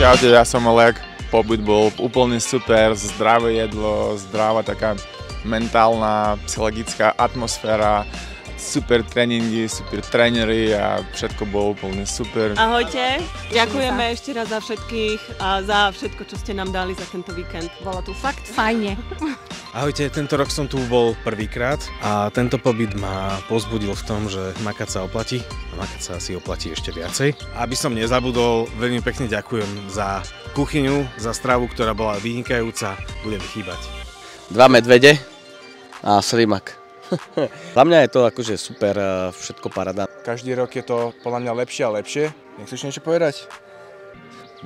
Čaute, ja som Oleg. Pobyt bol úplne super, zdravé jedlo, zdravá taká mentálna, psychologická atmosféra, super tréningy, super tréneri a všetko bolo úplne super. Ahojte, ďakujeme ešte raz za všetkých a za všetko, čo ste nám dali za tento víkend. Bolo tu fakt fajne. Ahojte, tento rok som tu bol prvýkrát a tento pobyt ma povzbudil v tom, že makať sa oplatí a makať sa asi oplatí ešte viacej. Aby som nezabudol, veľmi pekne ďakujem za kuchyňu, za stravu, ktorá bola vynikajúca, budem chýbať. 2 medvede a slimak. Za mňa je to akože super, všetko paráda. Každý rok je to podľa mňa lepšie a lepšie. Nechceš niečo povedať?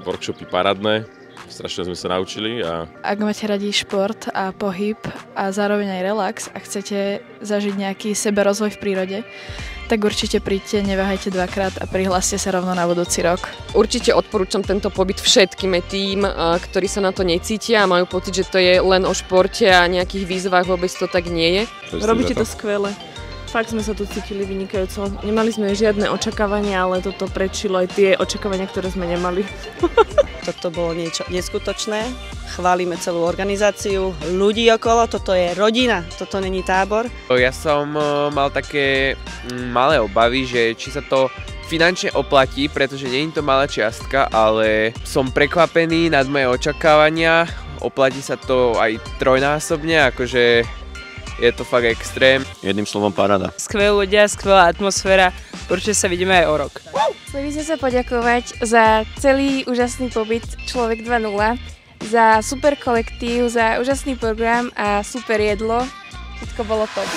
Workshopy parádne, strašne sme sa naučili a... Ak máte radi šport a pohyb a zároveň aj relax a chcete zažiť nejaký seberozvoj v prírode, tak určite príďte, neváhajte dvakrát a prihláste sa rovno na budúci rok. Určite odporúčam tento pobyt všetkým tým, ktorí sa na to necítia a majú pocit, že to je len o športe a nejakých výzvach, vôbec to tak nie je. Robíte to skvele. Fakt sme sa tu cítili vynikajúco. Nemali sme žiadne očakávania, ale toto prečilo aj tie očakávania, ktoré sme nemali. Toto bolo niečo neskutočné. Chválime celú organizáciu, ľudí okolo, toto je rodina, toto není tábor. Ja som mal také malé obavy, že či sa to finančne oplatí, pretože nie je to malá čiastka, ale som prekvapený nad moje očakávania. Oplatí sa to aj trojnásobne, akože je to fakt extrém. Jedným slovom paráda. Skvelí ľudia, skvelá atmosféra, určite sa vidíme aj o rok. Chceli by sme sa poďakovať za celý úžasný pobyt Človek 2.0, za super kolektív, za úžasný program a super jedlo. Všetko bolo top.